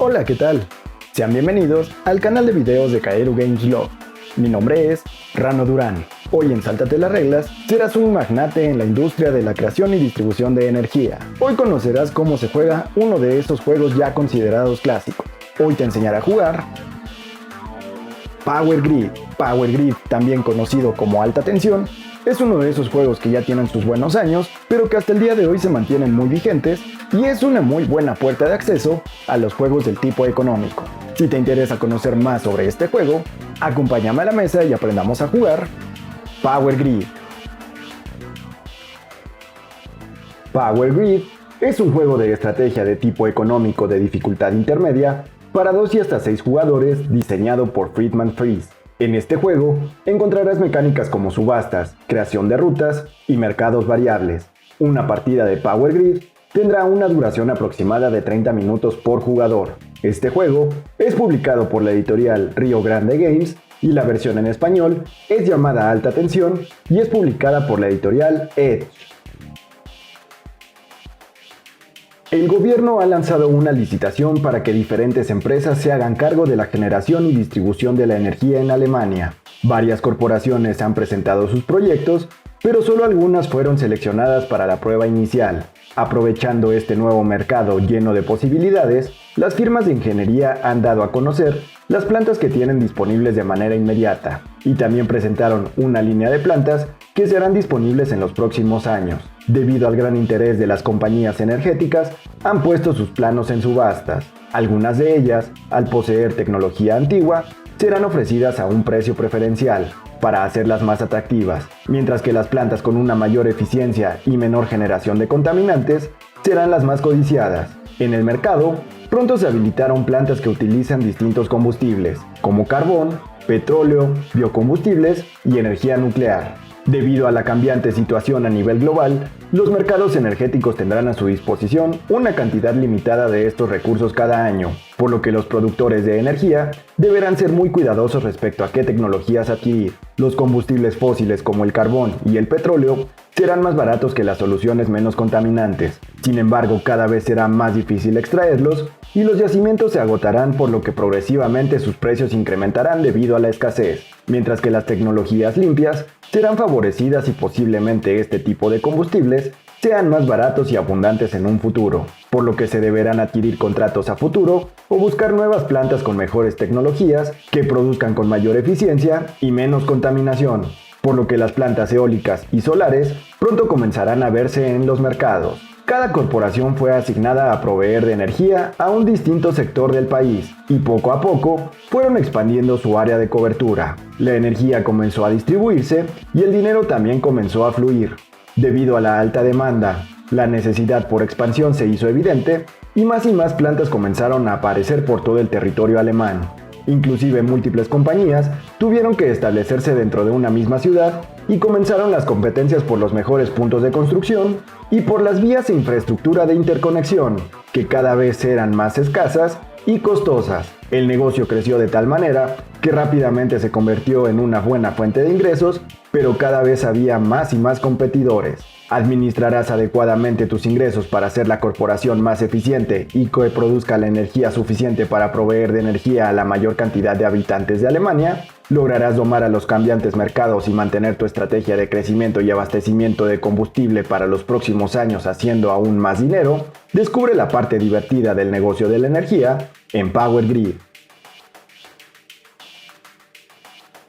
Hola, ¿qué tal? Sean bienvenidos al canal de videos de Kaeru Games Log. Mi nombre es Rano Durán. Hoy en Sáltate las Reglas serás un magnate en la industria de la creación y distribución de energía. Hoy conocerás cómo se juega uno de esos juegos ya considerados clásicos. Hoy te enseñaré a jugar Power Grid. Power Grid, también conocido como Alta Tensión, es uno de esos juegos que ya tienen sus buenos años, pero que hasta el día de hoy se mantienen muy vigentes y es una muy buena puerta de acceso a los juegos del tipo económico. Si te interesa conocer más sobre este juego, acompáñame a la mesa y aprendamos a jugar Power Grid. Power Grid es un juego de estrategia de tipo económico de dificultad intermedia para 2 y hasta 6 jugadores diseñado por Friedman Freeze. En este juego encontrarás mecánicas como subastas, creación de rutas y mercados variables. Una partida de Power Grid tendrá una duración aproximada de 30 minutos por jugador. Este juego es publicado por la editorial Rio Grande Games y la versión en español es llamada Alta Tensión y es publicada por la editorial Edge. El gobierno ha lanzado una licitación para que diferentes empresas se hagan cargo de la generación y distribución de la energía en Alemania. Varias corporaciones han presentado sus proyectos, pero solo algunas fueron seleccionadas para la prueba inicial. Aprovechando este nuevo mercado lleno de posibilidades, las firmas de ingeniería han dado a conocer las plantas que tienen disponibles de manera inmediata, y también presentaron una línea de plantas que serán disponibles en los próximos años. Debido al gran interés de las compañías energéticas, han puesto sus planos en subastas. Algunas de ellas, al poseer tecnología antigua, serán ofrecidas a un precio preferencial para hacerlas más atractivas, mientras que las plantas con una mayor eficiencia y menor generación de contaminantes serán las más codiciadas. En el mercado, pronto se habilitaron plantas que utilizan distintos combustibles, como carbón, petróleo, biocombustibles y energía nuclear. Debido a la cambiante situación a nivel global, los mercados energéticos tendrán a su disposición una cantidad limitada de estos recursos cada año, por lo que los productores de energía deberán ser muy cuidadosos respecto a qué tecnologías adquirir. Los combustibles fósiles como el carbón y el petróleo serán más baratos que las soluciones menos contaminantes. Sin embargo, cada vez será más difícil extraerlos y los yacimientos se agotarán, por lo que progresivamente sus precios incrementarán debido a la escasez, mientras que las tecnologías limpias serán favorecidas y posiblemente este tipo de combustibles sean más baratos y abundantes en un futuro, por lo que se deberán adquirir contratos a futuro o buscar nuevas plantas con mejores tecnologías que produzcan con mayor eficiencia y menos contaminación, por lo que las plantas eólicas y solares pronto comenzarán a verse en los mercados. Cada corporación fue asignada a proveer de energía a un distinto sector del país y poco a poco fueron expandiendo su área de cobertura. La energía comenzó a distribuirse y el dinero también comenzó a fluir. Debido a la alta demanda, la necesidad por expansión se hizo evidente y más plantas comenzaron a aparecer por todo el territorio alemán. Inclusive múltiples compañías tuvieron que establecerse dentro de una misma ciudad y comenzaron las competencias por los mejores puntos de construcción y por las vías e infraestructura de interconexión, que cada vez eran más escasas y costosas. El negocio creció de tal manera que rápidamente se convirtió en una buena fuente de ingresos, pero cada vez había más y más competidores. Administrarás adecuadamente tus ingresos para ser la corporación más eficiente y que produzca la energía suficiente para proveer de energía a la mayor cantidad de habitantes de Alemania. Lograrás domar a los cambiantes mercados y mantener tu estrategia de crecimiento y abastecimiento de combustible para los próximos años haciendo aún más dinero. Descubre la parte divertida del negocio de la energía en Power Grid.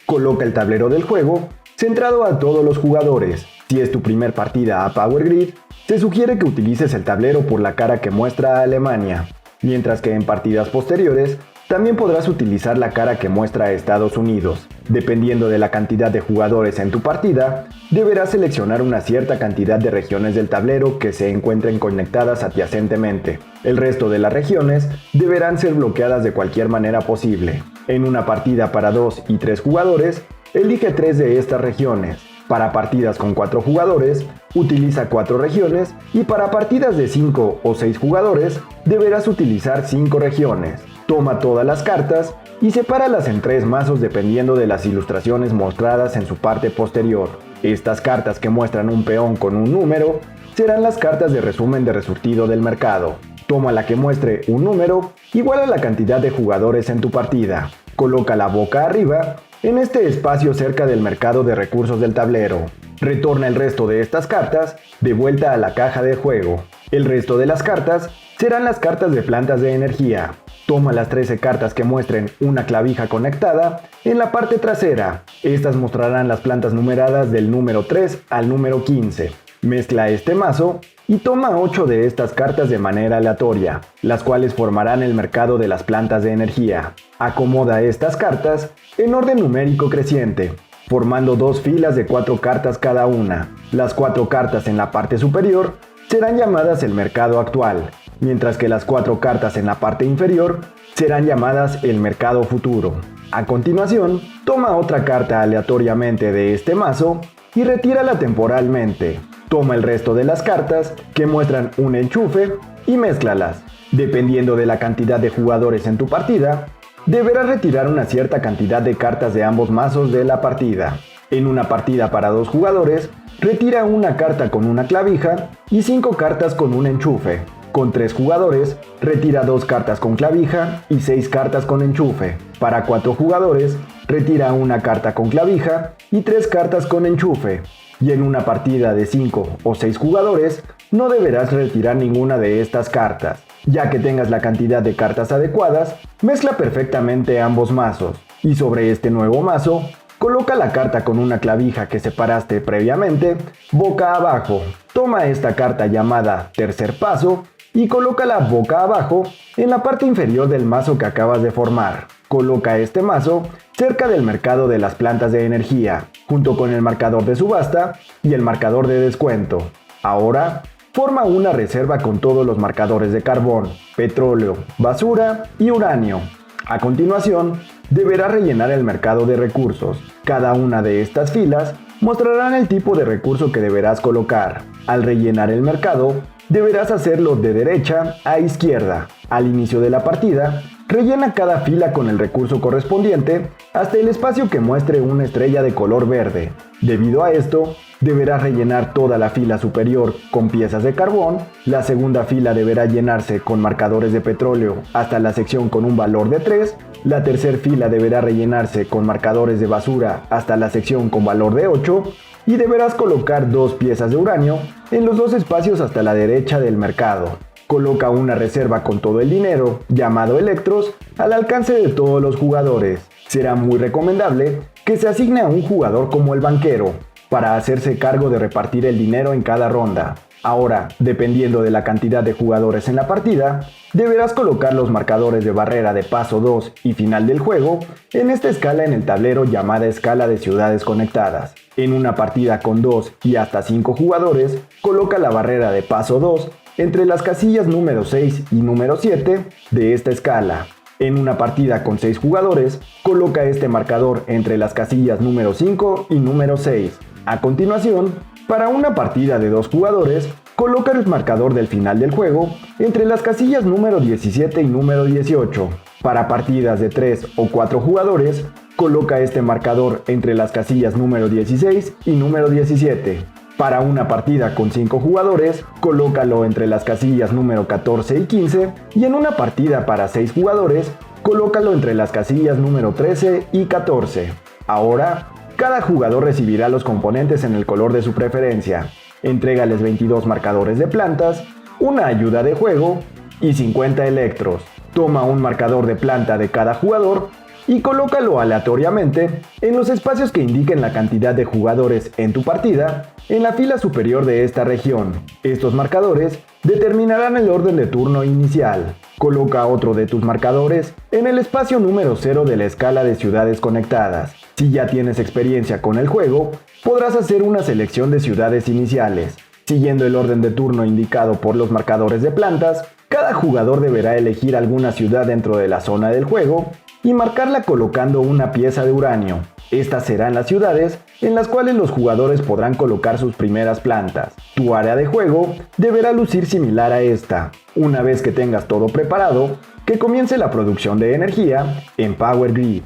Coloca el tablero del juego centrado a todos los jugadores. Si es tu primer partida a Power Grid, se sugiere que utilices el tablero por la cara que muestra a Alemania, mientras que en partidas posteriores también podrás utilizar la cara que muestra a Estados Unidos. Dependiendo de la cantidad de jugadores en tu partida, deberás seleccionar una cierta cantidad de regiones del tablero que se encuentren conectadas adyacentemente. El resto de las regiones deberán ser bloqueadas de cualquier manera posible. En una partida para 2 y 3 jugadores, elige 3 de estas regiones. Para partidas con 4 jugadores, utiliza 4 regiones y para partidas de 5 o 6 jugadores, deberás utilizar 5 regiones. Toma todas las cartas y sepáralas en 3 mazos dependiendo de las ilustraciones mostradas en su parte posterior. Estas cartas que muestran un peón con un número serán las cartas de resumen de resurtido del mercado. Toma la que muestre un número igual a la cantidad de jugadores en tu partida. Colócala boca arriba en este espacio cerca del mercado de recursos del tablero. Retorna el resto de estas cartas de vuelta a la caja de juego. El resto de las cartas serán las cartas de plantas de energía. Toma las 13 cartas que muestren una clavija conectada en la parte trasera. Estas mostrarán las plantas numeradas del número 3 al número 15. Mezcla este mazo y toma 8 de estas cartas de manera aleatoria, las cuales formarán el mercado de las plantas de energía. Acomoda estas cartas en orden numérico creciente, formando 2 filas de 4 cartas cada una. Las 4 cartas en la parte superior serán llamadas el mercado actual, mientras que las 4 cartas en la parte inferior serán llamadas el mercado futuro. A continuación, toma otra carta aleatoriamente de este mazo y retírala temporalmente. Toma el resto de las cartas que muestran un enchufe y mézclalas. Dependiendo de la cantidad de jugadores en tu partida, deberás retirar una cierta cantidad de cartas de ambos mazos de la partida. En una partida para 2 jugadores, retira una carta con una clavija y 5 cartas con un enchufe. Con 3 jugadores, retira 2 cartas con clavija y 6 cartas con enchufe. Para 4 jugadores, retira una carta con clavija y 3 cartas con enchufe. Y en una partida de 5 o 6 jugadores, no deberás retirar ninguna de estas cartas. Ya que tengas la cantidad de cartas adecuadas, mezcla perfectamente ambos mazos. Y sobre este nuevo mazo, coloca la carta con una clavija que separaste previamente boca abajo. Toma esta carta llamada tercer paso y colócala boca abajo en la parte inferior del mazo que acabas de formar. Coloca este mazo cerca del mercado de las plantas de energía, junto con el marcador de subasta y el marcador de descuento. Ahora, forma una reserva con todos los marcadores de carbón, petróleo, basura y uranio. A continuación, deberás rellenar el mercado de recursos. Cada una de estas filas mostrarán el tipo de recurso que deberás colocar. Al rellenar el mercado, deberás hacerlo de derecha a izquierda. Al inicio de la partida, rellena cada fila con el recurso correspondiente hasta el espacio que muestre una estrella de color verde. Debido a esto, deberás rellenar toda la fila superior con piezas de carbón, la segunda fila deberá llenarse con marcadores de petróleo hasta la sección con un valor de 3, la tercera fila deberá rellenarse con marcadores de basura hasta la sección con valor de 8, y deberás colocar 2 piezas de uranio en los 2 espacios hasta la derecha del mercado. Coloca una reserva con todo el dinero, llamado electros, al alcance de todos los jugadores. Será muy recomendable que se asigne a un jugador como el banquero, para hacerse cargo de repartir el dinero en cada ronda. Ahora, dependiendo de la cantidad de jugadores en la partida, deberás colocar los marcadores de barrera de paso 2 y final del juego en esta escala en el tablero llamada escala de ciudades conectadas. En una partida con 2 y hasta 5 jugadores, coloca la barrera de paso 2 entre las casillas número 6 y número 7 de esta escala. En una partida con 6 jugadores, coloca este marcador entre las casillas número 5 y número 6. A continuación, para una partida de 2 jugadores, coloca el marcador del final del juego entre las casillas número 17 y número 18. Para partidas de 3 o 4 jugadores, coloca este marcador entre las casillas número 16 y número 17. Para una partida con 5 jugadores, colócalo entre las casillas número 14 y 15, y en una partida para 6 jugadores, colócalo entre las casillas número 13 y 14. Ahora, cada jugador recibirá los componentes en el color de su preferencia. Entrégales 22 marcadores de plantas, una ayuda de juego y 50 electros. Toma un marcador de planta de cada jugador y colócalo aleatoriamente en los espacios que indiquen la cantidad de jugadores en tu partida en la fila superior de esta región. Estos marcadores determinarán el orden de turno inicial. Coloca otro de tus marcadores en el espacio número 0 de la escala de ciudades conectadas. Si ya tienes experiencia con el juego, podrás hacer una selección de ciudades iniciales. Siguiendo el orden de turno indicado por los marcadores de plantas, cada jugador deberá elegir alguna ciudad dentro de la zona del juego y marcarla colocando una pieza de uranio. Estas serán las ciudades en las cuales los jugadores podrán colocar sus primeras plantas. Tu área de juego deberá lucir similar a esta. Una vez que tengas todo preparado, que comience la producción de energía en Power Grid.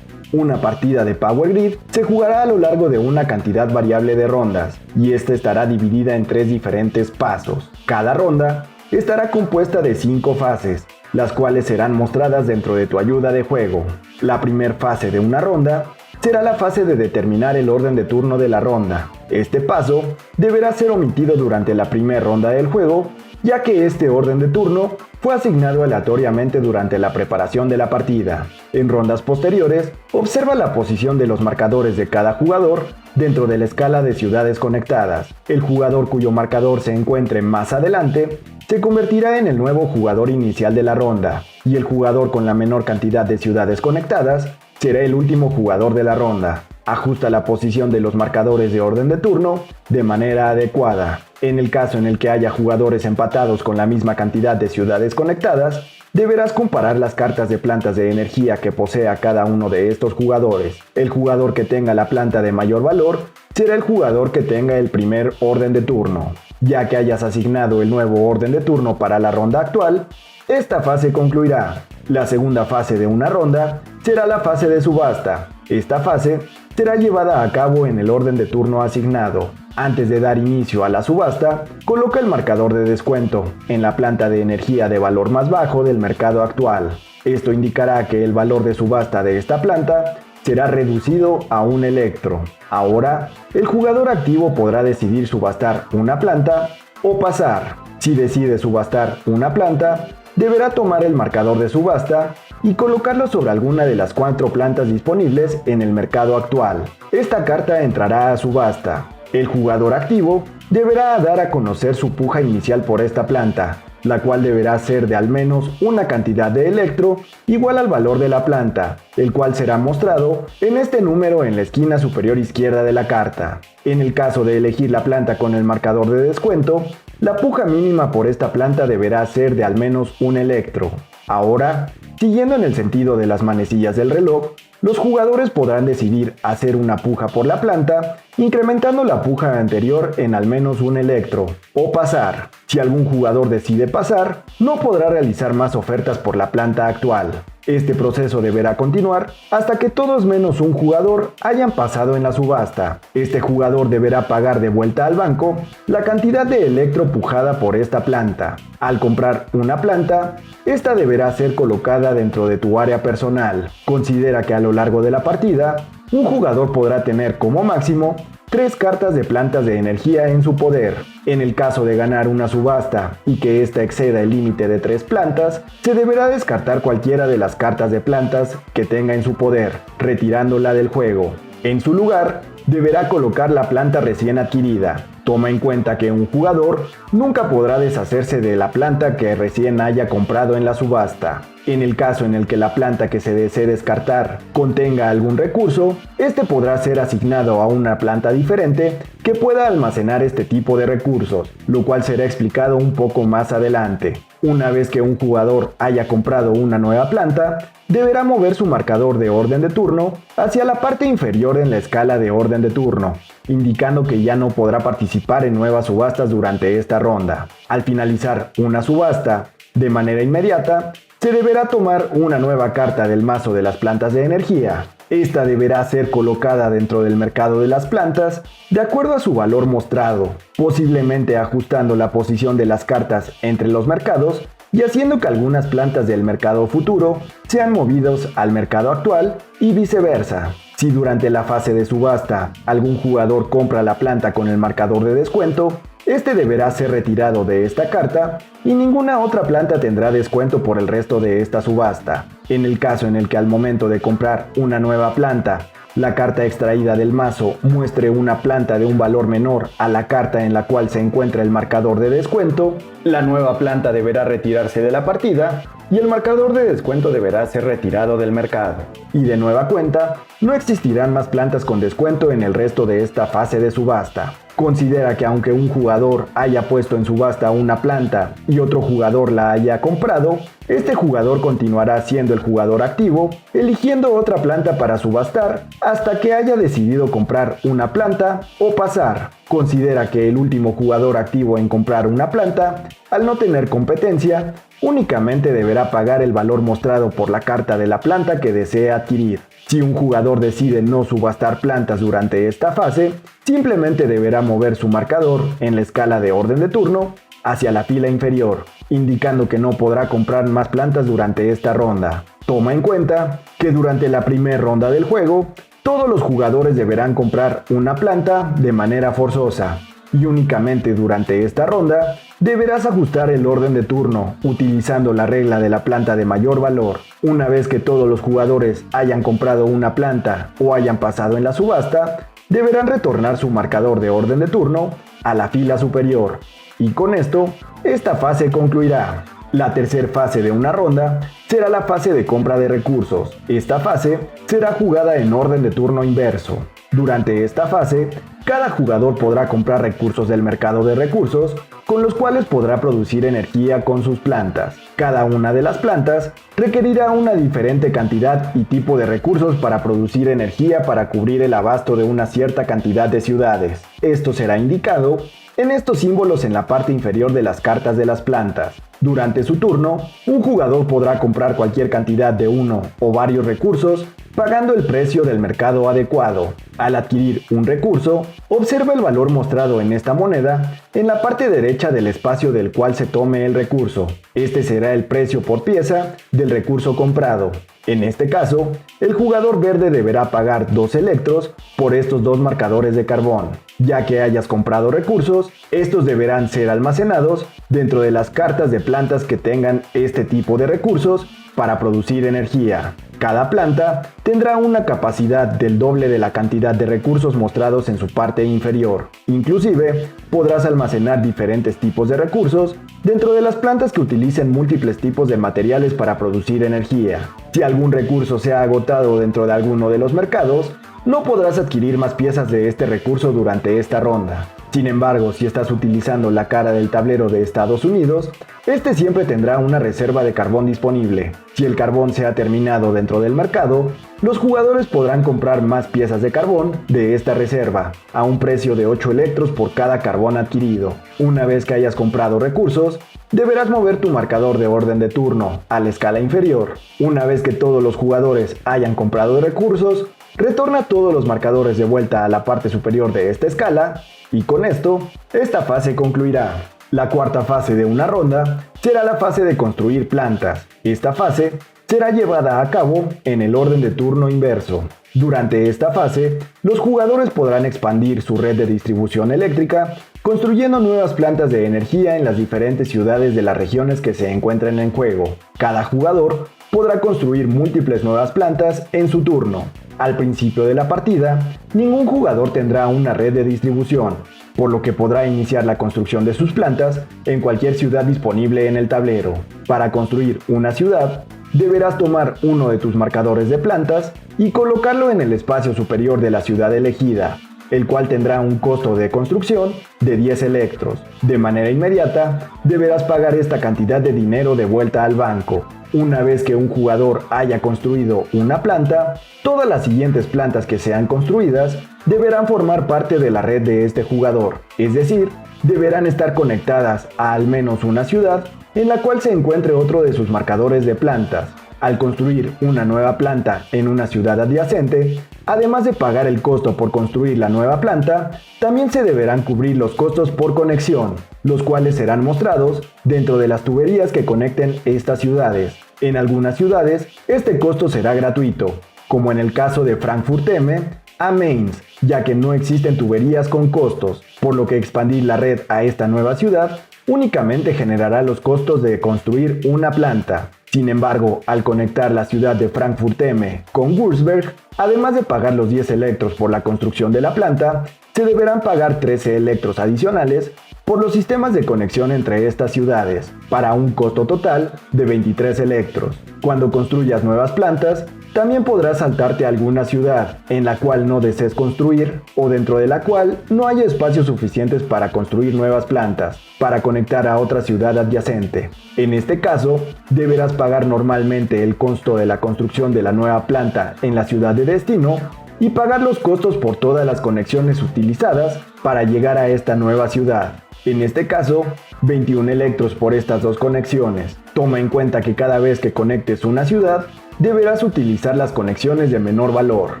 Una partida de Power Grid se jugará a lo largo de una cantidad variable de rondas, y esta estará dividida en 3 diferentes pasos. Cada ronda estará compuesta de 5 fases, las cuales serán mostradas dentro de tu ayuda de juego. La primera fase de una ronda será la fase de determinar el orden de turno de la ronda. Este paso deberá ser omitido durante la primera ronda del juego, ya que este orden de turno fue asignado aleatoriamente durante la preparación de la partida. En rondas posteriores, observa la posición de los marcadores de cada jugador dentro de la escala de ciudades conectadas. El jugador cuyo marcador se encuentre más adelante se convertirá en el nuevo jugador inicial de la ronda, y el jugador con la menor cantidad de ciudades conectadas será el último jugador de la ronda. Ajusta la posición de los marcadores de orden de turno de manera adecuada. En el caso en el que haya jugadores empatados con la misma cantidad de ciudades conectadas, deberás comparar las cartas de plantas de energía que posea cada uno de estos jugadores. El jugador que tenga la planta de mayor valor será el jugador que tenga el primer orden de turno. Ya que hayas asignado el nuevo orden de turno para la ronda actual, esta fase concluirá. La segunda fase de una ronda será la fase de subasta. Esta fase será llevada a cabo en el orden de turno asignado. Antes de dar inicio a la subasta, coloca el marcador de descuento en la planta de energía de valor más bajo del mercado actual. Esto indicará que el valor de subasta de esta planta será reducido a un electro. Ahora, el jugador activo podrá decidir subastar una planta o pasar. Si decide subastar una planta, deberá tomar el marcador de subasta y colocarlo sobre alguna de las 4 plantas disponibles en el mercado actual. Esta carta entrará a subasta. El jugador activo deberá dar a conocer su puja inicial por esta planta, la cual deberá ser de al menos una cantidad de electro igual al valor de la planta, el cual será mostrado en este número en la esquina superior izquierda de la carta. En el caso de elegir la planta con el marcador de descuento, la puja mínima por esta planta deberá ser de al menos un electro. Ahora, siguiendo en el sentido de las manecillas del reloj, los jugadores podrán decidir hacer una puja por la planta, incrementando la puja anterior en al menos un electro, o pasar. Si algún jugador decide pasar, no podrá realizar más ofertas por la planta actual. Este proceso deberá continuar hasta que todos menos un jugador hayan pasado en la subasta. Este jugador deberá pagar de vuelta al banco la cantidad de electro pujada por esta planta. Al comprar una planta, esta deberá ser colocada dentro de tu área personal. Considera que a lo largo de la partida, un jugador podrá tener como máximo 3 cartas de plantas de energía en su poder. En el caso de ganar una subasta y que ésta exceda el límite de 3 plantas, se deberá descartar cualquiera de las cartas de plantas que tenga en su poder, retirándola del juego. En su lugar, deberá colocar la planta recién adquirida. Toma en cuenta que un jugador nunca podrá deshacerse de la planta que recién haya comprado en la subasta. En el caso en el que la planta que se desee descartar contenga algún recurso, este podrá ser asignado a una planta diferente que pueda almacenar este tipo de recursos, lo cual será explicado un poco más adelante. Una vez que un jugador haya comprado una nueva planta, deberá mover su marcador de orden de turno hacia la parte inferior en la escala de orden de turno, indicando que ya no podrá participar en nuevas subastas durante esta ronda. Al finalizar una subasta, de manera inmediata, se deberá tomar una nueva carta del mazo de las plantas de energía. Esta deberá ser colocada dentro del mercado de las plantas de acuerdo a su valor mostrado, posiblemente ajustando la posición de las cartas entre los mercados y haciendo que algunas plantas del mercado futuro sean movidos al mercado actual y viceversa. Si durante la fase de subasta algún jugador compra la planta con el marcador de descuento, este deberá ser retirado de esta carta y ninguna otra planta tendrá descuento por el resto de esta subasta. En el caso en el que al momento de comprar una nueva planta, la carta extraída del mazo muestre una planta de un valor menor a la carta en la cual se encuentra el marcador de descuento, la nueva planta deberá retirarse de la partida y el marcador de descuento deberá ser retirado del mercado. Y de nueva cuenta, no existirán más plantas con descuento en el resto de esta fase de subasta. Considera que aunque un jugador haya puesto en subasta una planta y otro jugador la haya comprado, este jugador continuará siendo el jugador activo, eligiendo otra planta para subastar hasta que haya decidido comprar una planta o pasar. Considera que el último jugador activo en comprar una planta, al no tener competencia, únicamente deberá pagar el valor mostrado por la carta de la planta que desea adquirir. Si un jugador decide no subastar plantas durante esta fase, simplemente deberá mover su marcador en la escala de orden de turno hacia la fila inferior, indicando que no podrá comprar más plantas durante esta ronda. Toma en cuenta que durante la primera ronda del juego, todos los jugadores deberán comprar una planta de manera forzosa, y únicamente durante esta ronda deberás ajustar el orden de turno utilizando la regla de la planta de mayor valor. Una vez que todos los jugadores hayan comprado una planta o hayan pasado en la subasta, deberán retornar su marcador de orden de turno a la fila superior. Y con esto, esta fase concluirá. La tercera fase de una ronda será la fase de compra de recursos. Esta fase será jugada en orden de turno inverso. Durante esta fase, cada jugador podrá comprar recursos del mercado de recursos, con los cuales podrá producir energía con sus plantas. Cada una de las plantas requerirá una diferente cantidad y tipo de recursos para producir energía para cubrir el abasto de una cierta cantidad de ciudades. Esto será indicado en estos símbolos en la parte inferior de las cartas de las plantas. Durante su turno, un jugador podrá comprar cualquier cantidad de uno o varios recursos pagando el precio del mercado adecuado. Al adquirir un recurso, observa el valor mostrado en esta moneda en la parte derecha del espacio del cual se tome el recurso. Este será el precio por pieza del recurso comprado. En este caso, el jugador verde deberá pagar 2 electros por estos 2 marcadores de carbón. Ya que hayas comprado recursos, estos deberán ser almacenados dentro de las cartas de plantas que tengan este tipo de recursos para producir energía. Cada planta tendrá una capacidad del doble de la cantidad de recursos mostrados en su parte inferior. Inclusive, podrás almacenar diferentes tipos de recursos dentro de las plantas que utilicen múltiples tipos de materiales para producir energía. Si algún recurso se ha agotado dentro de alguno de los mercados, no podrás adquirir más piezas de este recurso durante esta ronda. Sin embargo, si estás utilizando la cara del tablero de Estados Unidos, este siempre tendrá una reserva de carbón disponible. Si el carbón se ha terminado dentro del mercado, los jugadores podrán comprar más piezas de carbón de esta reserva, a un precio de 8 electros por cada carbón adquirido. Una vez que hayas comprado recursos, deberás mover tu marcador de orden de turno a la escala inferior. Una vez que todos los jugadores hayan comprado recursos, retorna todos los marcadores de vuelta a la parte superior de esta escala, y con esto, esta fase concluirá. La cuarta fase de una ronda será la fase de construir plantas. Esta fase será llevada a cabo en el orden de turno inverso. Durante esta fase, los jugadores podrán expandir su red de distribución eléctrica, construyendo nuevas plantas de energía en las diferentes ciudades de las regiones que se encuentren en juego. Cada jugador podrá construir múltiples nuevas plantas en su turno. Al principio de la partida, ningún jugador tendrá una red de distribución, por lo que podrá iniciar la construcción de sus plantas en cualquier ciudad disponible en el tablero. Para construir una ciudad, deberás tomar uno de tus marcadores de plantas y colocarlo en el espacio superior de la ciudad elegida, el cual tendrá un costo de construcción de 10 electros. De manera inmediata, deberás pagar esta cantidad de dinero de vuelta al banco. Una vez que un jugador haya construido una planta, todas las siguientes plantas que sean construidas deberán formar parte de la red de este jugador, es decir, deberán estar conectadas a al menos una ciudad en la cual se encuentre otro de sus marcadores de plantas. Al construir una nueva planta en una ciudad adyacente, además de pagar el costo por construir la nueva planta, también se deberán cubrir los costos por conexión, los cuales serán mostrados dentro de las tuberías que conecten estas ciudades. En algunas ciudades, este costo será gratuito, como en el caso de Frankfurt M a Mainz, ya que no existen tuberías con costos, por lo que expandir la red a esta nueva ciudad únicamente generará los costos de construir una planta. Sin embargo, al conectar la ciudad de Frankfurt M con Würzburg, además de pagar los 10 electros por la construcción de la planta, se deberán pagar 13 electros adicionales por los sistemas de conexión entre estas ciudades, para un costo total de 23 electros. Cuando construyas nuevas plantas, también podrás saltarte a alguna ciudad en la cual no desees construir o dentro de la cual no haya espacios suficientes para construir nuevas plantas, para conectar a otra ciudad adyacente. En este caso, deberás pagar normalmente el costo de la construcción de la nueva planta en la ciudad de destino y pagar los costos por todas las conexiones utilizadas para llegar a esta nueva ciudad. En este caso, 21 electros por estas dos conexiones. Toma en cuenta que cada vez que conectes una ciudad, deberás utilizar las conexiones de menor valor.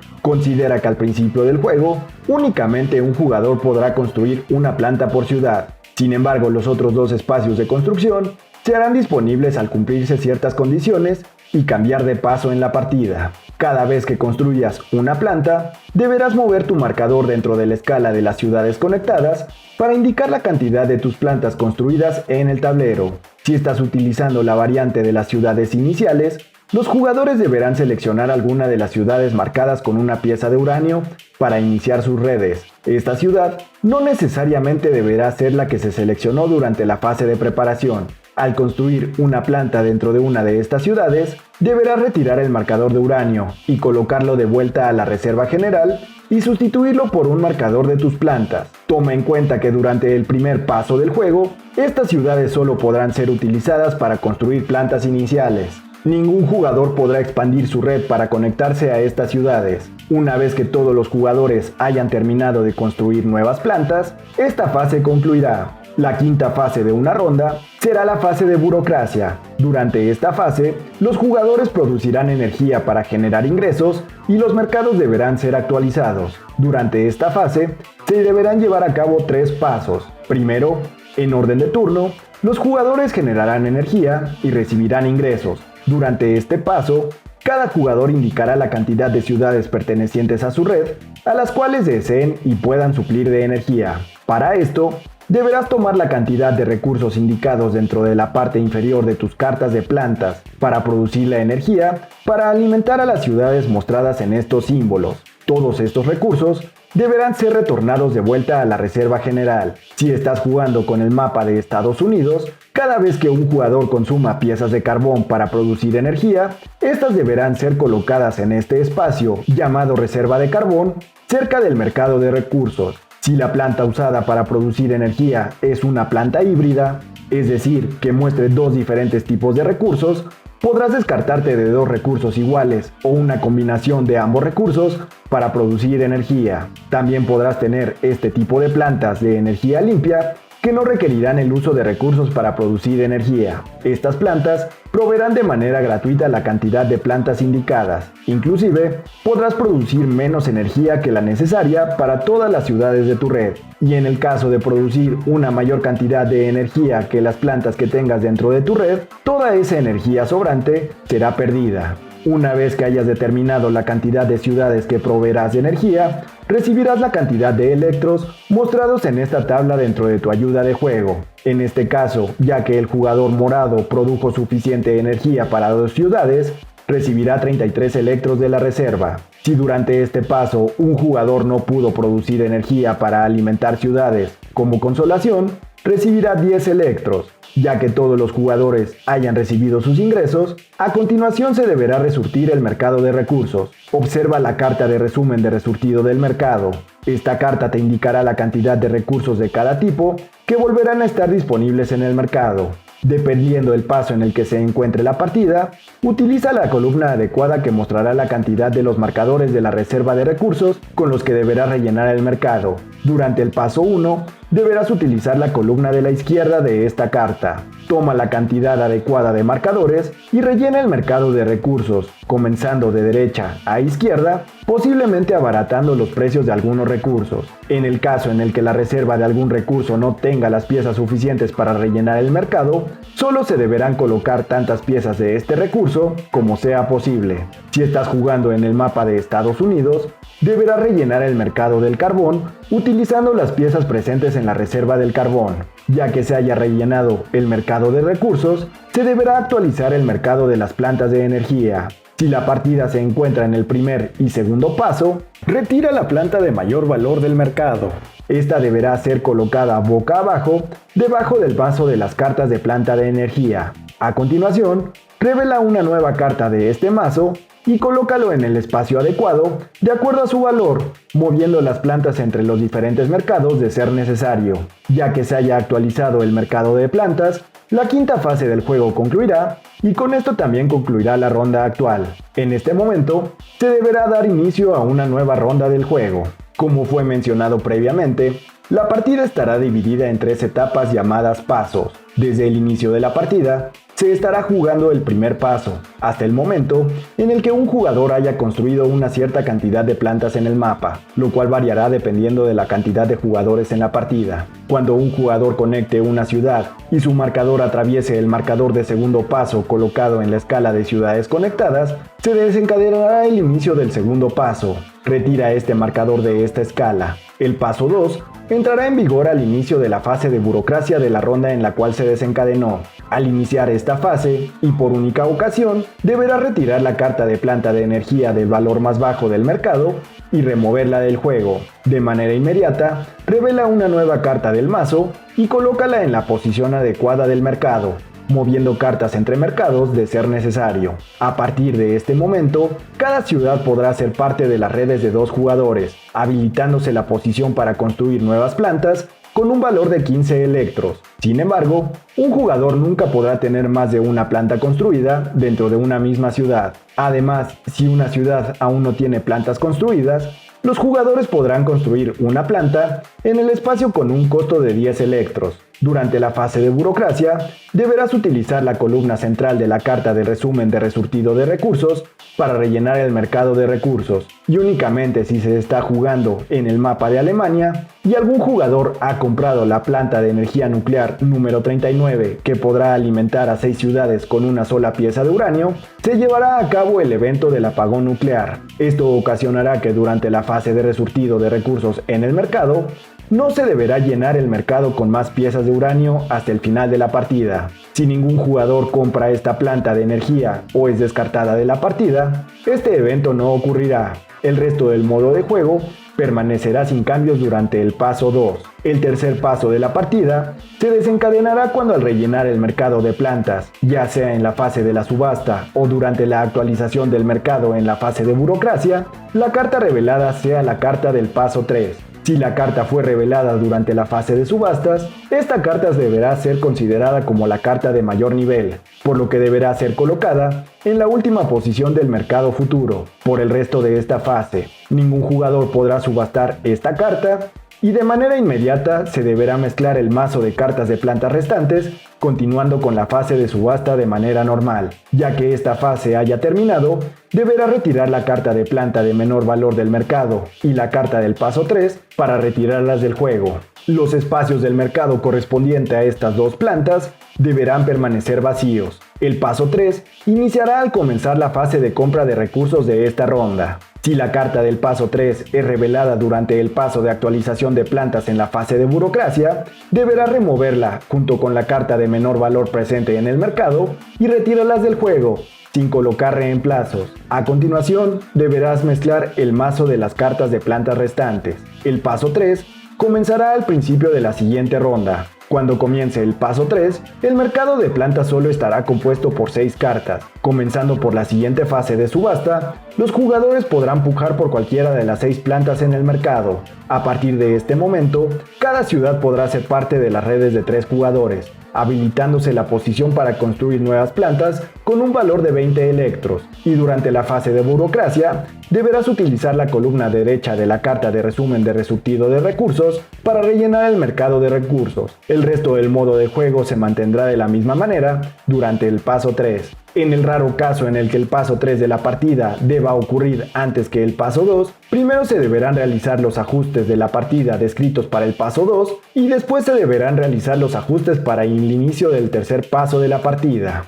Considera que al principio del juego, únicamente un jugador podrá construir una planta por ciudad. Sin embargo, los otros dos espacios de construcción se harán disponibles al cumplirse ciertas condiciones y cambiar de paso en la partida. Cada vez que construyas una planta, deberás mover tu marcador dentro de la escala de las ciudades conectadas para indicar la cantidad de tus plantas construidas en el tablero. Si estás utilizando la variante de las ciudades iniciales, los jugadores deberán seleccionar alguna de las ciudades marcadas con una pieza de uranio para iniciar sus redes. Esta ciudad no necesariamente deberá ser la que se seleccionó durante la fase de preparación. Al construir una planta dentro de una de estas ciudades, deberás retirar el marcador de uranio y colocarlo de vuelta a la reserva general y sustituirlo por un marcador de tus plantas. Toma en cuenta que durante el primer paso del juego, estas ciudades solo podrán ser utilizadas para construir plantas iniciales. Ningún jugador podrá expandir su red para conectarse a estas ciudades. Una vez que todos los jugadores hayan terminado de construir nuevas plantas, esta fase concluirá. La quinta fase de una ronda será la fase de burocracia. Durante esta fase, los jugadores producirán energía para generar ingresos y los mercados deberán ser actualizados. Durante esta fase, se deberán llevar a cabo 3 pasos. Primero, en orden de turno, los jugadores generarán energía y recibirán ingresos. Durante este paso, cada jugador indicará la cantidad de ciudades pertenecientes a su red, a las cuales deseen y puedan suplir de energía. Para esto, deberás tomar la cantidad de recursos indicados dentro de la parte inferior de tus cartas de plantas para producir la energía para alimentar a las ciudades mostradas en estos símbolos. Todos estos recursos deberán ser retornados de vuelta a la reserva general. Si estás jugando con el mapa de Estados Unidos, cada vez que un jugador consuma piezas de carbón para producir energía, estas deberán ser colocadas en este espacio llamado reserva de carbón cerca del mercado de recursos. Si la planta usada para producir energía es una planta híbrida, es decir, que muestre 2 diferentes tipos de recursos, podrás descartarte de 2 recursos iguales o una combinación de ambos recursos para producir energía. También podrás tener este tipo de plantas de energía limpia que no requerirán el uso de recursos para producir energía. Estas plantas proveerán de manera gratuita la cantidad de plantas indicadas. Inclusive, podrás producir menos energía que la necesaria para todas las ciudades de tu red. Y en el caso de producir una mayor cantidad de energía que las plantas que tengas dentro de tu red, toda esa energía sobrante será perdida. Una vez que hayas determinado la cantidad de ciudades que proveerás de energía, recibirás la cantidad de electros mostrados en esta tabla dentro de tu ayuda de juego. En este caso, ya que el jugador morado produjo suficiente energía para 2 ciudades, recibirá 33 electros de la reserva. Si durante este paso un jugador no pudo producir energía para alimentar ciudades, como consolación, recibirá 10 electros. Ya que todos los jugadores hayan recibido sus ingresos, a continuación se deberá resurtir el mercado de recursos. Observa la carta de resumen de resurtido del mercado. Esta carta te indicará la cantidad de recursos de cada tipo que volverán a estar disponibles en el mercado. Dependiendo del paso en el que se encuentre la partida, utiliza la columna adecuada que mostrará la cantidad de los marcadores de la reserva de recursos con los que deberás rellenar el mercado. Durante el paso 1, deberás utilizar la columna de la izquierda de esta carta. Toma la cantidad adecuada de marcadores y rellena el mercado de recursos, comenzando de derecha a izquierda, posiblemente abaratando los precios de algunos recursos. En el caso en el que la reserva de algún recurso no tenga las piezas suficientes para rellenar el mercado, solo se deberán colocar tantas piezas de este recurso como sea posible. Si estás jugando en el mapa de Estados Unidos, deberás rellenar el mercado del carbón utilizando las piezas presentes en la reserva del carbón. Ya que se haya rellenado el mercado de recursos, se deberá actualizar el mercado de las plantas de energía. Si la partida se encuentra en el primer y segundo paso, retira la planta de mayor valor del mercado. Esta deberá ser colocada boca abajo, debajo del vaso de las cartas de planta de energía. A continuación, revela una nueva carta de este mazo y colócalo en el espacio adecuado, de acuerdo a su valor, moviendo las plantas entre los diferentes mercados de ser necesario. Ya que se haya actualizado el mercado de plantas, la quinta fase del juego concluirá y con esto también concluirá la ronda actual. En este momento, se deberá dar inicio a una nueva ronda del juego. Como fue mencionado previamente, La partida estará dividida en 3 etapas llamadas pasos. Desde el inicio de la partida, se estará jugando el primer paso, hasta el momento en el que un jugador haya construido una cierta cantidad de plantas en el mapa, lo cual variará dependiendo de la cantidad de jugadores en la partida. Cuando un jugador conecte una ciudad y su marcador atraviese el marcador de segundo paso colocado en la escala de ciudades conectadas, se desencadenará el inicio del segundo paso. Retira este marcador de esta escala. El paso 2 entrará en vigor al inicio de la fase de burocracia de la ronda en la cual se desencadenó. Al iniciar esta fase, y por única ocasión, deberá retirar la carta de planta de energía del valor más bajo del mercado y removerla del juego. De manera inmediata, revela una nueva carta del mazo y colócala en la posición adecuada del mercado, moviendo cartas entre mercados de ser necesario. A partir de este momento, cada ciudad podrá ser parte de las redes de 2 jugadores, habilitándose la posición para construir nuevas plantas con un valor de 15 electros. Sin embargo, un jugador nunca podrá tener más de una planta construida dentro de una misma ciudad. Además, si una ciudad aún no tiene plantas construidas, los jugadores podrán construir una planta en el espacio con un costo de 10 electros. Durante la fase de burocracia, deberás utilizar la columna central de la carta de resumen de resurtido de recursos para rellenar el mercado de recursos, y únicamente si se está jugando en el mapa de Alemania y algún jugador ha comprado la planta de energía nuclear número 39 que podrá alimentar a 6 ciudades con una sola pieza de uranio, se llevará a cabo el evento del apagón nuclear. Esto ocasionará que durante la fase de resurtido de recursos en el mercado, no se deberá llenar el mercado con más piezas de uranio hasta el final de la partida. Si ningún jugador compra esta planta de energía o es descartada de la partida, este evento no ocurrirá. El resto del modo de juego permanecerá sin cambios durante el paso 2. El tercer paso de la partida se desencadenará cuando al rellenar el mercado de plantas, ya sea en la fase de la subasta o durante la actualización del mercado en la fase de burocracia, la carta revelada sea la carta del paso 3. Si la carta fue revelada durante la fase de subastas, esta carta deberá ser considerada como la carta de mayor nivel, por lo que deberá ser colocada en la última posición del mercado futuro. Por el resto de esta fase, ningún jugador podrá subastar esta carta y de manera inmediata se deberá mezclar el mazo de cartas de plantas restantes, continuando con la fase de subasta de manera normal. Ya que esta fase haya terminado, deberá retirar la carta de planta de menor valor del mercado y la carta del paso 3 para retirarlas del juego. Los espacios del mercado correspondiente a estas 2 plantas deberán permanecer vacíos. El paso 3 iniciará al comenzar la fase de compra de recursos de esta ronda. Si la carta del paso 3 es revelada durante el paso de actualización de plantas en la fase de burocracia, deberá removerla junto con la carta de menor valor presente en el mercado y retirarlas del juego, sin colocar reemplazos. A continuación, deberás mezclar el mazo de las cartas de plantas restantes. El paso 3 comenzará al principio de la siguiente ronda. Cuando comience el paso 3, el mercado de plantas solo estará compuesto por 6 cartas. Comenzando por la siguiente fase de subasta, los jugadores podrán pujar por cualquiera de las 6 plantas en el mercado. A partir de este momento, cada ciudad podrá ser parte de las redes de 3 jugadores, habilitándose la posición para construir nuevas plantas con un valor de 20 electros, y durante la fase de burocracia, deberás utilizar la columna derecha de la carta de resumen de resurtido de recursos para rellenar el mercado de recursos. El resto del modo de juego se mantendrá de la misma manera durante el paso 3. En el raro caso en el que el paso 3 de la partida deba ocurrir antes que el paso 2, primero se deberán realizar los ajustes de la partida descritos para el paso 2 y después se deberán realizar los ajustes para el inicio del tercer paso de la partida.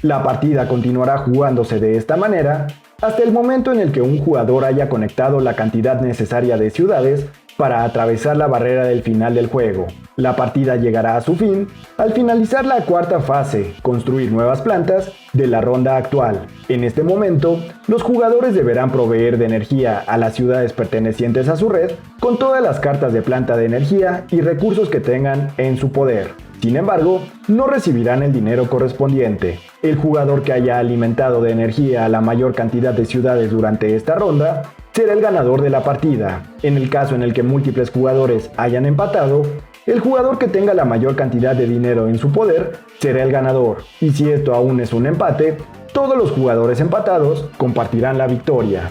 La partida continuará jugándose de esta manera hasta el momento en el que un jugador haya conectado la cantidad necesaria de ciudades para atravesar la barrera del final del juego. La partida llegará a su fin al finalizar la cuarta fase, construir nuevas plantas, de la ronda actual. En este momento, los jugadores deberán proveer de energía a las ciudades pertenecientes a su red con todas las cartas de planta de energía y recursos que tengan en su poder. Sin embargo, no recibirán el dinero correspondiente. El jugador que haya alimentado de energía a la mayor cantidad de ciudades durante esta ronda será el ganador de la partida. En el caso en el que múltiples jugadores hayan empatado, el jugador que tenga la mayor cantidad de dinero en su poder será el ganador. Y si esto aún es un empate, todos los jugadores empatados compartirán la victoria.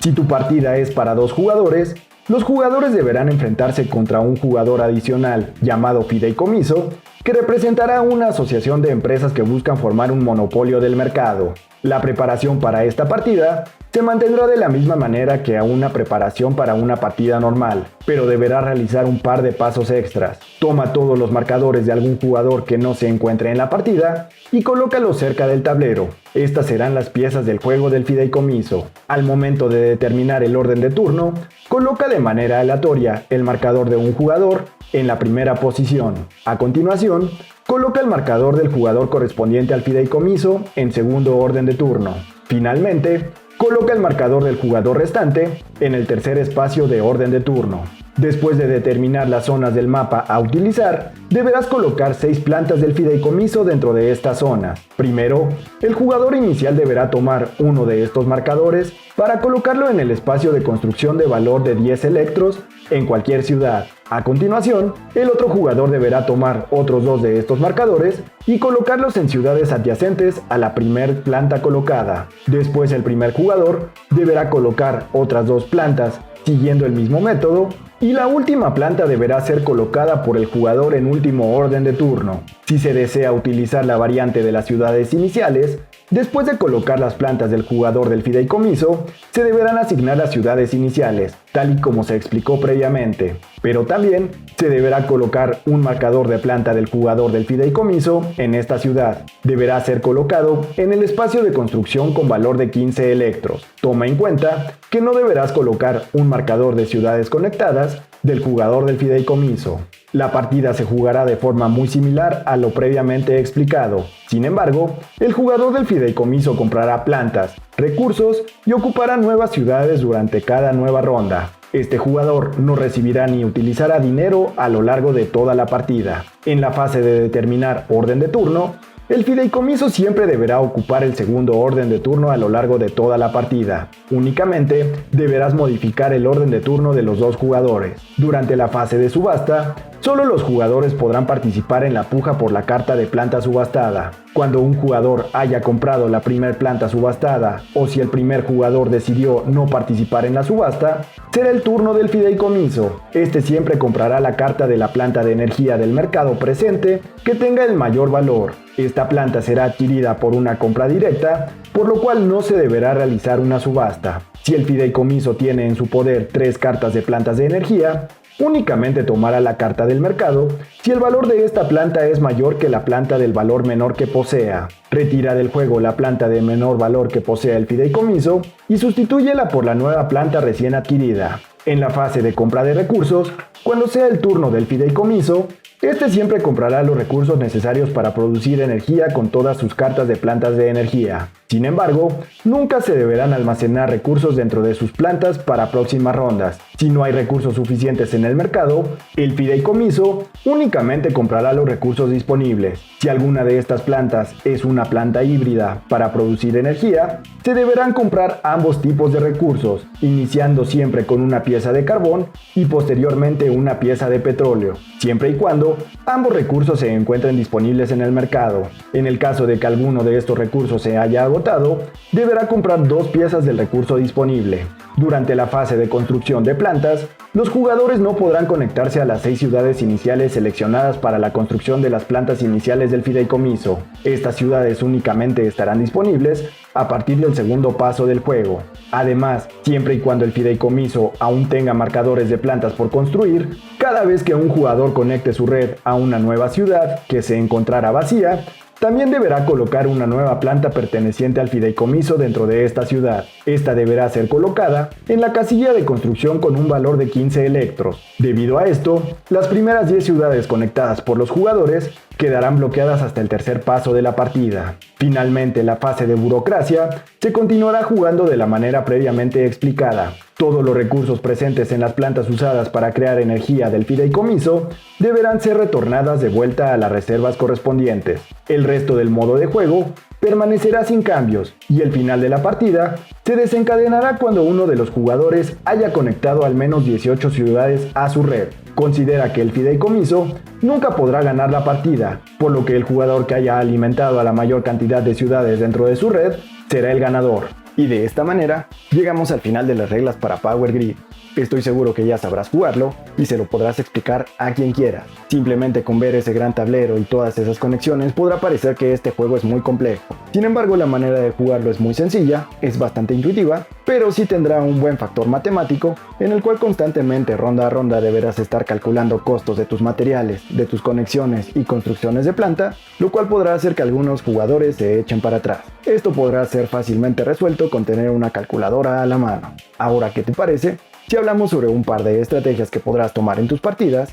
Si tu partida es para 2 jugadores, los jugadores deberán enfrentarse contra un jugador adicional llamado fideicomiso, que representará una asociación de empresas que buscan formar un monopolio del mercado. La preparación para esta partida se mantendrá de la misma manera que a una preparación para una partida normal, pero deberá realizar un par de pasos extras. Toma todos los marcadores de algún jugador que no se encuentre en la partida y colócalos cerca del tablero. Estas serán las piezas del juego del fideicomiso. Al momento de determinar el orden de turno, coloca de manera aleatoria el marcador de un jugador en la primera posición. A continuación, coloca el marcador del jugador correspondiente al fideicomiso en segundo orden de turno. Finalmente, coloca el marcador del jugador restante en el tercer espacio de orden de turno. Después de determinar las zonas del mapa a utilizar, deberás colocar 6 plantas del fideicomiso dentro de estas zonas. Primero, el jugador inicial deberá tomar uno de estos marcadores para colocarlo en el espacio de construcción de valor de 10 electros en cualquier ciudad. A continuación, el otro jugador deberá tomar otros 2 de estos marcadores y colocarlos en ciudades adyacentes a la primer planta colocada. Después, el primer jugador deberá colocar otras 2 plantas siguiendo el mismo método, y la última planta deberá ser colocada por el jugador en último orden de turno. Si se desea utilizar la variante de las ciudades iniciales, después de colocar las plantas del jugador del fideicomiso, se deberán asignar las ciudades iniciales, tal y como se explicó previamente. Pero también se deberá colocar un marcador de planta del jugador del fideicomiso en esta ciudad. Deberá ser colocado en el espacio de construcción con valor de 15 electros. Toma en cuenta que no deberás colocar un marcador de ciudades conectadas del jugador del fideicomiso. La partida se jugará de forma muy similar a lo previamente explicado. Sin embargo, el jugador del fideicomiso comprará plantas, recursos y ocupará nuevas ciudades durante cada nueva ronda. Este jugador no recibirá ni utilizará dinero a lo largo de toda la partida. En la fase de determinar orden de turno, el fideicomiso siempre deberá ocupar el segundo orden de turno a lo largo de toda la partida. Únicamente deberás modificar el orden de turno de los 2 jugadores. Durante la fase de subasta, solo los jugadores podrán participar en la puja por la carta de planta subastada. Cuando un jugador haya comprado la primer planta subastada, o si el primer jugador decidió no participar en la subasta, será el turno del fideicomiso. Este siempre comprará la carta de la planta de energía del mercado presente que tenga el mayor valor. Esta planta será adquirida por una compra directa, por lo cual no se deberá realizar una subasta. Si el fideicomiso tiene en su poder 3 cartas de plantas de energía, únicamente tomará la carta del mercado si el valor de esta planta es mayor que la planta del valor menor que posea. Retira del juego la planta de menor valor que posea el fideicomiso y sustitúyela por la nueva planta recién adquirida. En la fase de compra de recursos, cuando sea el turno del fideicomiso, este siempre comprará los recursos necesarios para producir energía con todas sus cartas de plantas de energía. Sin embargo, nunca se deberán almacenar recursos dentro de sus plantas para próximas rondas. Si no hay recursos suficientes en el mercado, el fideicomiso únicamente comprará los recursos disponibles. Si alguna de estas plantas es una planta híbrida para producir energía, se deberán comprar ambos tipos de recursos, iniciando siempre con una pieza de carbón y posteriormente una pieza de petróleo, siempre y cuando ambos recursos se encuentren disponibles en el mercado. En el caso de que alguno de estos recursos se haya agotado, deberá comprar 2 piezas del recurso disponible. Durante la fase de construcción de plantas, los jugadores no podrán conectarse a las 6 ciudades iniciales seleccionadas para la construcción de las plantas iniciales del fideicomiso. Estas ciudades únicamente estarán disponibles a partir del segundo paso del juego. Además, siempre y cuando el fideicomiso aún tenga marcadores de plantas por construir, cada vez que un jugador conecte su red a una nueva ciudad que se encontrará vacía, también deberá colocar una nueva planta perteneciente al fideicomiso dentro de esta ciudad. Esta deberá ser colocada en la casilla de construcción con un valor de 15 electros. Debido a esto, las primeras 10 ciudades conectadas por los jugadores quedarán bloqueadas hasta el tercer paso de la partida. Finalmente, la fase de burocracia se continuará jugando de la manera previamente explicada. Todos los recursos presentes en las plantas usadas para crear energía del fideicomiso deberán ser retornadas de vuelta a las reservas correspondientes. El resto del modo de juego permanecerá sin cambios y el final de la partida se desencadenará cuando uno de los jugadores haya conectado al menos 18 ciudades a su red. Considera que el fideicomiso nunca podrá ganar la partida, por lo que el jugador que haya alimentado a la mayor cantidad de ciudades dentro de su red será el ganador. Y de esta manera, llegamos al final de las reglas para Power Grid. Estoy seguro que ya sabrás jugarlo y se lo podrás explicar a quien quiera. Simplemente con ver ese gran tablero y todas esas conexiones podrá parecer que este juego es muy complejo. Sin embargo, la manera de jugarlo es muy sencilla, es bastante intuitiva, pero sí tendrá un buen factor matemático en el cual constantemente ronda a ronda deberás estar calculando costos de tus materiales, de tus conexiones y construcciones de planta, lo cual podrá hacer que algunos jugadores se echen para atrás. Esto podrá ser fácilmente resuelto con tener una calculadora a la mano. Ahora, ¿qué te parece si hablamos sobre un par de estrategias que podrás tomar en tus partidas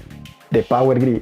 de Power Grid?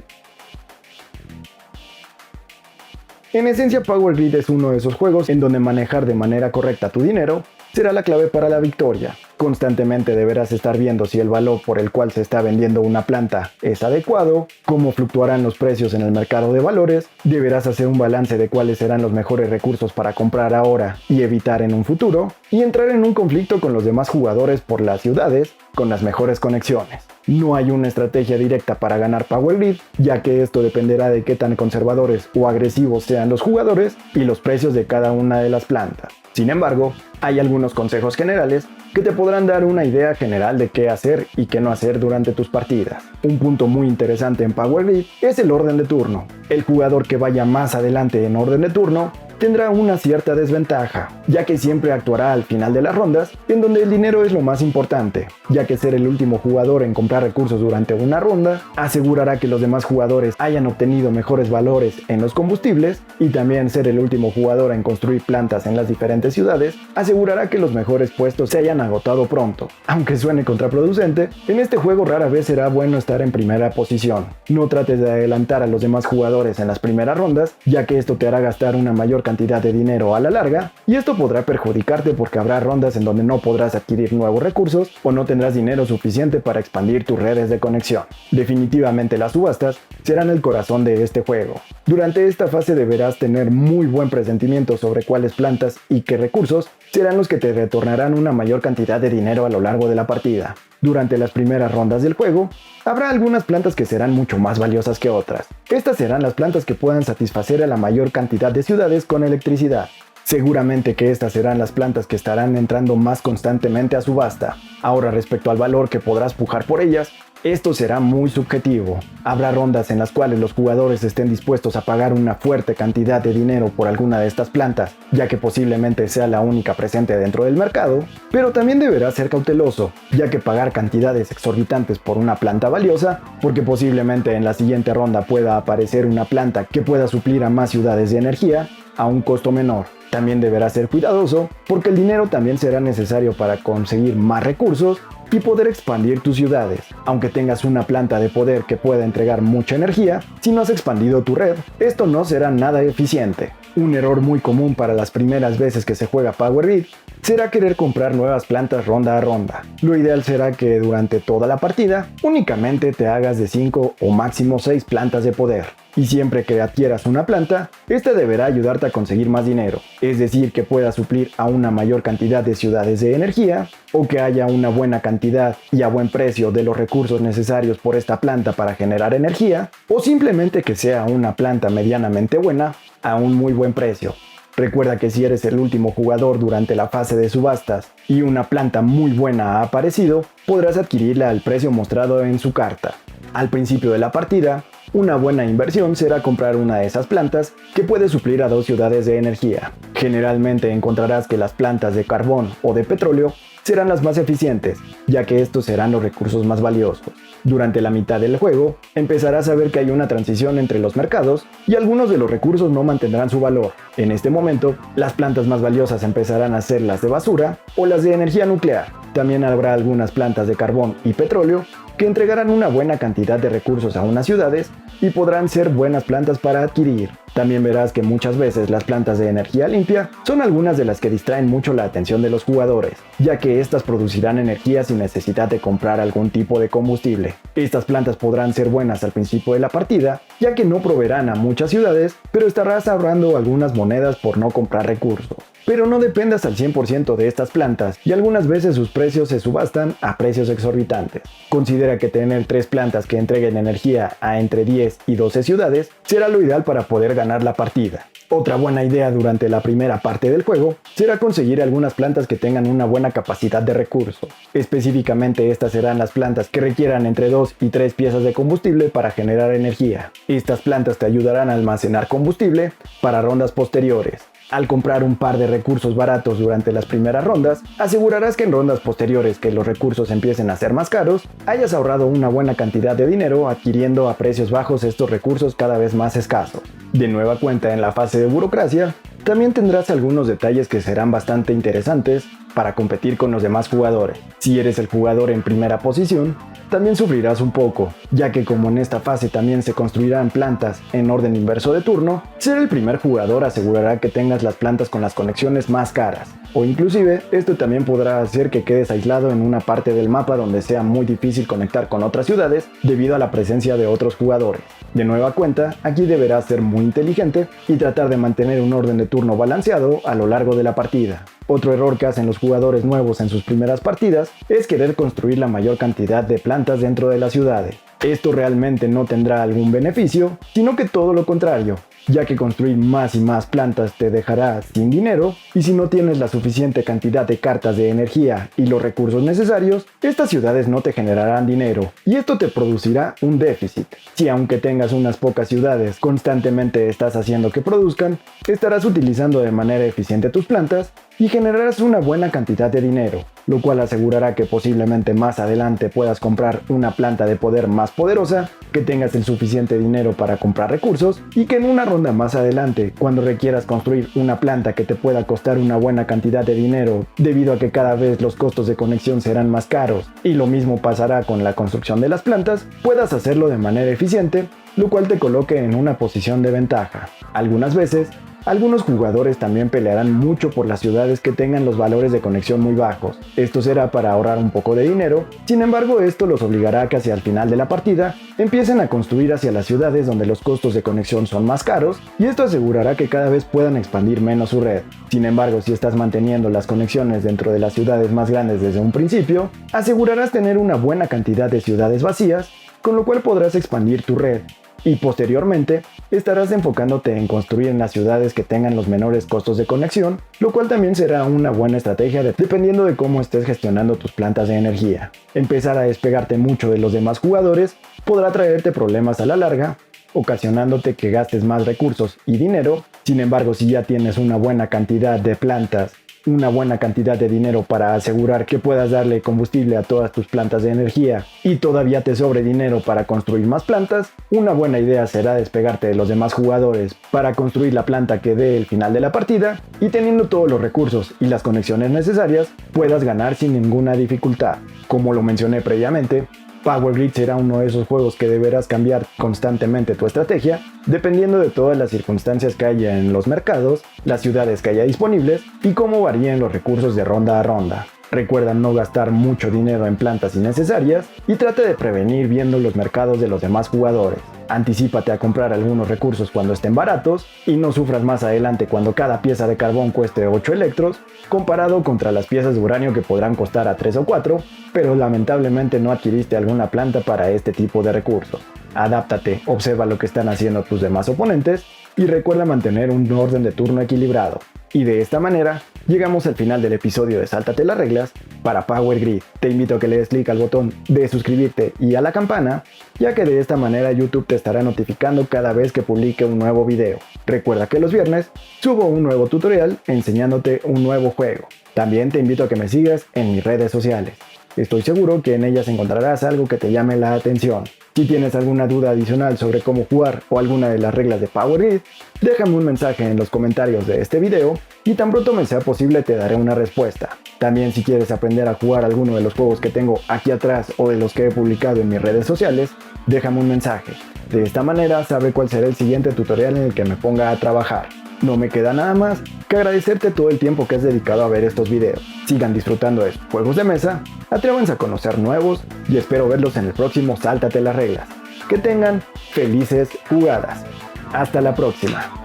En esencia, Power Grid es uno de esos juegos en donde manejar de manera correcta tu dinero será la clave para la victoria. Constantemente deberás estar viendo si el valor por el cual se está vendiendo una planta es adecuado, cómo fluctuarán los precios en el mercado de valores, deberás hacer un balance de cuáles serán los mejores recursos para comprar ahora y evitar en un futuro, y entrar en un conflicto con los demás jugadores por las ciudades con las mejores conexiones. No hay una estrategia directa para ganar Power Grid, ya que esto dependerá de qué tan conservadores o agresivos sean los jugadores y los precios de cada una de las plantas. Sin embargo, hay algunos consejos generales que te podrán dar una idea general de qué hacer y qué no hacer durante tus partidas. Un punto muy interesante en Power Grid es el orden de turno. El jugador que vaya más adelante en orden de turno tendrá una cierta desventaja, ya que siempre actuará al final de las rondas, en donde el dinero es lo más importante, ya que ser el último jugador en comprar recursos durante una ronda asegurará que los demás jugadores hayan obtenido mejores valores en los combustibles, y también ser el último jugador en construir plantas en las diferentes ciudades asegurará que los mejores puestos se hayan agotado pronto. Aunque suene contraproducente, en este juego rara vez será bueno estar en primera posición. No trates de adelantar a los demás jugadores en las primeras rondas, ya que esto te hará gastar una mayor cantidad de dinero a la larga, y esto podrá perjudicarte porque habrá rondas en donde no podrás adquirir nuevos recursos o no tendrás dinero suficiente para expandir tus redes de conexión. Definitivamente las subastas serán el corazón de este juego. Durante esta fase deberás tener muy buen presentimiento sobre cuáles plantas y qué recursos serán los que te retornarán una mayor cantidad de dinero a lo largo de la partida. Durante las primeras rondas del juego, habrá algunas plantas que serán mucho más valiosas que otras. Estas serán las plantas que puedan satisfacer a la mayor cantidad de ciudades con electricidad. Seguramente que estas serán las plantas que estarán entrando más constantemente a subasta. Ahora, respecto al valor que podrás pujar por ellas, esto será muy subjetivo. Habrá rondas en las cuales los jugadores estén dispuestos a pagar una fuerte cantidad de dinero por alguna de estas plantas, ya que posiblemente sea la única presente dentro del mercado, pero también deberás ser cauteloso, ya que pagar cantidades exorbitantes por una planta valiosa, porque posiblemente en la siguiente ronda pueda aparecer una planta que pueda suplir a más ciudades de energía a un costo menor. También deberás ser cuidadoso, porque el dinero también será necesario para conseguir más recursos y poder expandir tus ciudades. Aunque tengas una planta de poder que pueda entregar mucha energía, si no has expandido tu red, esto no será nada eficiente. Un error muy común para las primeras veces que se juega Power Grid será querer comprar nuevas plantas ronda a ronda. Lo ideal será que durante toda la partida únicamente te hagas de 5 o máximo 6 plantas de poder. Y siempre que adquieras una planta, esta deberá ayudarte a conseguir más dinero, es decir, que puedas suplir a una mayor cantidad de ciudades de energía, o que haya una buena cantidad y a buen precio de los recursos necesarios por esta planta para generar energía, o simplemente que sea una planta medianamente buena a un muy buen precio. Recuerda que si eres el último jugador durante la fase de subastas y una planta muy buena ha aparecido, podrás adquirirla al precio mostrado en su carta. Al principio de la partida, una buena inversión será comprar una de esas plantas que puede suplir a 2 ciudades de energía. Generalmente encontrarás que las plantas de carbón o de petróleo serán las más eficientes, ya que estos serán los recursos más valiosos. Durante la mitad del juego, empezarás a ver que hay una transición entre los mercados y algunos de los recursos no mantendrán su valor. En este momento, las plantas más valiosas empezarán a ser las de basura o las de energía nuclear. También habrá algunas plantas de carbón y petróleo que entregarán una buena cantidad de recursos a unas ciudades y podrán ser buenas plantas para adquirir. También verás que muchas veces las plantas de energía limpia son algunas de las que distraen mucho la atención de los jugadores, ya que estas producirán energía sin necesidad de comprar algún tipo de combustible. Estas plantas podrán ser buenas al principio de la partida, ya que no proveerán a muchas ciudades, pero estarás ahorrando algunas monedas por no comprar recursos. Pero no dependas al 100% de estas plantas, y algunas veces sus precios se subastan a precios exorbitantes. Considera que tener 3 plantas que entreguen energía a entre 10 y 12 ciudades será lo ideal para poder ganar ganar la partida. Otra buena idea durante la primera parte del juego será conseguir algunas plantas que tengan una buena capacidad de recurso. Específicamente estas serán las plantas que requieran entre 2 y 3 piezas de combustible para generar energía. Estas plantas te ayudarán a almacenar combustible para rondas posteriores. Al comprar un par de recursos baratos durante las primeras rondas, asegurarás que en rondas posteriores que los recursos empiecen a ser más caros, hayas ahorrado una buena cantidad de dinero adquiriendo a precios bajos estos recursos cada vez más escasos. De nueva cuenta en la fase de burocracia, también tendrás algunos detalles que serán bastante interesantes para competir con los demás jugadores. Si eres el jugador en primera posición, también sufrirás un poco, ya que como en esta fase también se construirán plantas en orden inverso de turno, ser el primer jugador asegurará que tengas las plantas con las conexiones más caras. O inclusive, esto también podrá hacer que quedes aislado en una parte del mapa donde sea muy difícil conectar con otras ciudades debido a la presencia de otros jugadores. De nueva cuenta, aquí deberás ser muy inteligente y tratar de mantener un orden de turno balanceado a lo largo de la partida. Otro error que hacen los jugadores nuevos en sus primeras partidas es querer construir la mayor cantidad de plantas dentro de las ciudades. Esto realmente no tendrá algún beneficio, sino que todo lo contrario, ya que construir más y más plantas te dejará sin dinero, y si no tienes la suficiente cantidad de cartas de energía y los recursos necesarios, estas ciudades no te generarán dinero, y esto te producirá un déficit. Si aunque tengas unas pocas ciudades, constantemente estás haciendo que produzcan, estarás utilizando de manera eficiente tus plantas y generarás una buena cantidad de dinero, lo cual asegurará que posiblemente más adelante puedas comprar una planta de poder más poderosa, que tengas el suficiente dinero para comprar recursos y que en una ronda más adelante, cuando requieras construir una planta que te pueda costar una buena cantidad de dinero debido a que cada vez los costos de conexión serán más caros y lo mismo pasará con la construcción de las plantas, puedas hacerlo de manera eficiente, lo cual te coloque en una posición de ventaja. Algunas veces, algunos jugadores también pelearán mucho por las ciudades que tengan los valores de conexión muy bajos. Esto será para ahorrar un poco de dinero, sin embargo esto los obligará a que hacia el final de la partida empiecen a construir hacia las ciudades donde los costos de conexión son más caros y esto asegurará que cada vez puedan expandir menos su red. Sin embargo, si estás manteniendo las conexiones dentro de las ciudades más grandes desde un principio, asegurarás tener una buena cantidad de ciudades vacías, con lo cual podrás expandir tu red. Y posteriormente, estarás enfocándote en construir en las ciudades que tengan los menores costos de conexión, lo cual también será una buena estrategia dependiendo de cómo estés gestionando tus plantas de energía. Empezar a despegarte mucho de los demás jugadores podrá traerte problemas a la larga, ocasionándote que gastes más recursos y dinero. Sin embargo, si ya tienes una buena cantidad de plantas, una buena cantidad de dinero para asegurar que puedas darle combustible a todas tus plantas de energía y todavía te sobre dinero para construir más plantas, una buena idea será despegarte de los demás jugadores para construir la planta que dé el final de la partida y teniendo todos los recursos y las conexiones necesarias puedas ganar sin ninguna dificultad. Como lo mencioné previamente, Power Grid será uno de esos juegos que deberás cambiar constantemente tu estrategia, dependiendo de todas las circunstancias que haya en los mercados, las ciudades que haya disponibles y cómo varíen los recursos de ronda a ronda. Recuerda no gastar mucho dinero en plantas innecesarias y trate de prevenir viendo los mercados de los demás jugadores. Anticípate a comprar algunos recursos cuando estén baratos y no sufras más adelante cuando cada pieza de carbón cueste 8 electros, comparado contra las piezas de uranio que podrán costar a 3 o 4, pero lamentablemente no adquiriste alguna planta para este tipo de recursos. Adáptate, observa lo que están haciendo tus demás oponentes y recuerda mantener un orden de turno equilibrado. Y de esta manera, llegamos al final del episodio de Sáltate las reglas para Power Grid. Te invito a que le des clic al botón de suscribirte y a la campana, ya que de esta manera YouTube te estará notificando cada vez que publique un nuevo video. Recuerda que los viernes subo un nuevo tutorial enseñándote un nuevo juego. También te invito a que me sigas en mis redes sociales. Estoy seguro que en ellas encontrarás algo que te llame la atención. Si tienes alguna duda adicional sobre cómo jugar o alguna de las reglas de Power Grid, déjame un mensaje en los comentarios de este video y tan pronto me sea posible te daré una respuesta. También si quieres aprender a jugar alguno de los juegos que tengo aquí atrás o de los que he publicado en mis redes sociales, déjame un mensaje. De esta manera sabré cuál será el siguiente tutorial en el que me ponga a trabajar. No me queda nada más que agradecerte todo el tiempo que has dedicado a ver estos videos. Sigan disfrutando de sus juegos de mesa, atrévanse a conocer nuevos y espero verlos en el próximo Sáltate las reglas. Que tengan felices jugadas. Hasta la próxima.